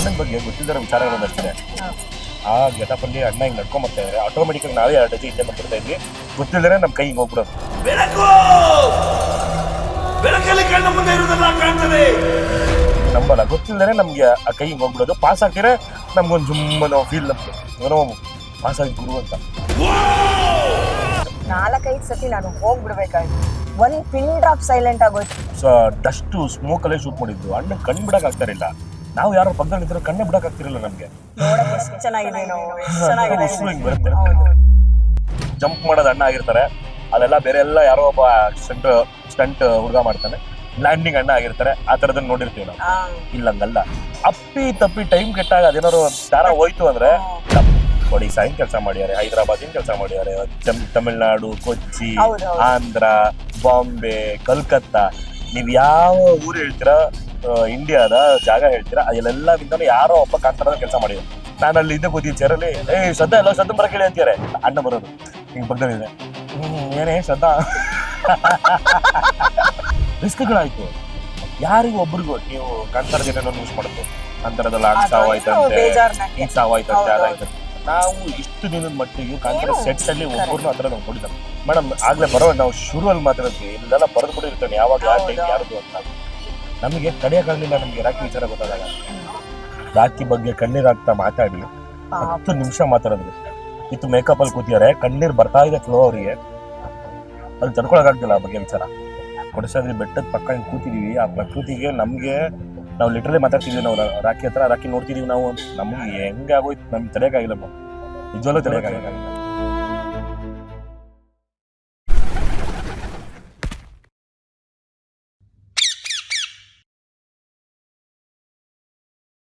ಅಣ್ಣನ ಬಗ್ಗೆ ಗೊತ್ತಿದ್ದರ ವಿಚಾರಗಳನ್ನಷ್ಟೇ. ಆ ಗೆಟಪಲ್ಲಿ ಅಣ್ಣ ಹಿಂಗೆ ನಡ್ಕೊಂಡ್ ಬರ್ತಾ ಇದ್ರೆ ಆಟೋಮೆಟಿಕ್ ನಾವೇ 2 ಹೆಜ್ಜೆ ಹಿಂದೆ ಬರ್ತಾ ಇದ್ವಿ, ಗೊತ್ತಿಲ್ಲದ್ರೆ ನಮ್ಮ ಕೈ ಹಿಂಗೆ ಹೋಗ್ಬಿಡೋದು. ಬೆಳಕಲ್ಲಿ ಕಣ್ಣ ಮುಂದೆ ಇರುವುದೆಲ್ಲ ಕಾಣ್ತದೆ. ನಂಬಲ್ಲ, ಗೊತ್ತಿಲ್ಲದ್ರೆ ನಮ್ಗೆ ಆ ಕೈ ಹಿಂಗೆ ಹೋಗ್ಬಿಡೋದು. ಪಾಸ್ ಆಗ್ತಿದ್ರೆ ನಮ್ಗೊಂದು ಜುಮ್ಮನ ಫೀಲ್ ನಮ್ಗೆ ಏನೋ ಪಾಸ್ ಆಗಿ ಗುರು ಅಂತ. 4-5 ಸತಿ ನಾನು ಹೋಗ್ಬಿಡ್ಬೇಕಾಗಿತ್ತು. ಒಂದ್ ಪಿನ್ ಡ್ರಾಪ್ ಸೈಲೆಂಟ್ ಆಗೋಯ್ತು. ಸೊ ಡಸ್ಟು ಸ್ಮೋಕಲ್ಲೇ ಶೂಟ್ ಮಾಡಿದ್ದು. ಅಣ್ಣ ಕಣ್ಣು ಬಿಡಕ್ ಆಗ್ತಾರಿಲ್ಲ. ನಾವು ಯಾರೋ ಪಕ್ಕದಲ್ಲಿ ಇದ್ರೆ ಕಣ್ಣೇ ಬಿಡಕ್ ಆಗ್ತಿರಲಿಲ್ಲ ನಮ್ಗೆ. ನೋಡಕ್ ಎಷ್ಟು ಚೆನ್ನಾಗಿದೆ ನಾವು, ಎಷ್ಟು ಚೆನ್ನಾಗಿದೆ. ಹಿಂಗ್ ಬರುತ್ತೆ. ಜಂಪ್ ಮಾಡೋದು ಅಣ್ಣ ಆಗಿರ್ತಾರೆ, ಅಲ್ಲೆಲ್ಲ ಬೇರೆ ಎಲ್ಲ ಯಾರೋ ಒಬ್ಬ ಸ್ಟಂಟ್ ಹುಡುಗ ಮಾಡ್ತಾನೆ. ಲ್ಯಾಂಡಿಂಗ್ ಅಣ್ಣ ಆಗಿರ್ತಾರೆ. ಆ ಥರದನ್ನ ನೋಡಿರ್ತೀವಿ ನಾವು. ಇಲ್ಲ ಹಂಗಲ್ಲ, ಅಪ್ಪಿ ತಪ್ಪಿ ಟೈಮ್ ಕೆಟ್ಟಾಗ ಅದೇನಾದ್ರು ದಾರ ಹೋಯ್ತು ಅಂದ್ರೆ ಒಡಿಶಾ ಕೆಲಸ ಮಾಡ್ಯಾರೆ, ಹೈದರಾಬಾದಿನ ಕೆಲಸ ಮಾಡ್ಯಾರೆ, ತಮಿಳ್ನಾಡು, ಕೊಚ್ಚಿ, ಆಂಧ್ರ, ಬಾಂಬೆ, ಕಲ್ಕತ್ತಾ, ನೀವ್ ಯಾವ ಊರು ಹೇಳ್ತೀರಾ ಇಂಡಿಯಾದ ಜಾಗ ಹೇಳ್ತೀರಾ ಅದೆಲ್ಲ ಬಿಂದಾನು ಯಾರೋ ಒಬ್ಬ ಕಾಂತಾರದ ಕೆಲಸ ಮಾಡಿದ್ರು. ನಾನು ಅಲ್ಲಿ ಇದ್ದೆ ಕೂತಿದ್ದೆ ಚೇರಲ್ಲಿ. ಶ್ರದ್ಧಾ ಎಲ್ಲ ಶ್ರದ್ಧಾ ಬರ ಕೇಳಿ ಅಂತಾರೆ. ಅಣ್ಣ ಬರೋದು ಹಿಂಗ್ ಪಕ್ಕದಲ್ಲಿದೆ. ಏನೇ ಶ್ರದ್ಧಾ ರಿಸ್ಕ್ಗಳಾಯ್ತು. ಯಾರಿಗೂ ಒಬ್ರಿಗೂ ನೀವು ಕಾಂತಾರದ ಏನೇನೋ ಯೂಸ್ ಮಾಡುತ್ತೆ, ಕಾಂತಾರದಲ್ಲಿ ಆಗ ಸಾವಾಯ್ತಂತೆ, ಈಗ ಸಾವಾಯ್ತಂತೆ, ಅದಾಯ್ತಂತೆ. ನಾವು ಇಷ್ಟು ದಿನದ ಮಟ್ಟಿಗೆ ಕಾಂತಾರ ಸೆಟ್ ಅಲ್ಲಿ ಒಬ್ಬರನ್ನು ಹತ್ರ ನಾವು ಕೊಡಿದ್ದ ಮೇಡಮ್. ಆಗ್ಲೇ ಬರೋ ನಾವು ಶುರುವಲ್ಲಿ ಮಾತಾಡ್ತೀವಿ, ಇಲ್ಲೆಲ್ಲ ಬರೆದು ಕೊಟ್ಟಿರ್ತಾನೆ ಯಾವಾಗ ಯಾವ ಟೈಮ್ ಯಾರದು ಅಂತ. ನಮಗೆ ತಡೆಯೋಕ್ಕಾಗಲಿಲ್ಲ. ನಮಗೆ ರಾಖಿ ವಿಚಾರ ಗೊತ್ತಾದಾಗ ರಾಖಿ ಬಗ್ಗೆ ಕಣ್ಣೀರು ಹಾಕ್ತಾ ಮಾತಾಡಿ 10 ನಿಮಿಷ ಮಾತಾಡಿದ್ರು. ಇತ್ತು ಮೇಕಪ್ ಅಲ್ಲಿ ಕೂತಿದ್ದಾರೆ, ಕಣ್ಣೀರು ಬರ್ತಾ ಇದೆ ಫ್ಲೋ ಅವರಿಗೆ. ಅಲ್ಲಿ ತಡ್ಕೊಳಕ್ಕಾಗ್ತಿಲ್ಲ ಆ ಬಗ್ಗೆ ವಿಚಾರ. ಕೊಡಿಸೋದ್ರಿ ಬೆಟ್ಟದ ಪಕ್ಕ ಹಿಂಗೆ ಕೂತಿದೀವಿ. ಆ ಪ್ರಕೃತಿಗೆ ನಮಗೆ ನಾವು ಲಿಟ್ರಲಿ ಮಾತಾಡ್ತಿದ್ವಿ. ನಾವು ರಾಖಿ ಹತ್ರ ರಾಖಿ ನೋಡ್ತಿದೀವಿ ನಾವು. ನಮ್ಗೆ ಹೆಂಗೆ ಆಗೋಯ್ತು, ನಮ್ಗೆ ತಡೆಯೋಕ್ಕಾಗಿಲ್ಲ. ನಿಜವಲ್ಲೂ ತಡೆಯೋಕ್ಕಾಗಿಲ್ಲ.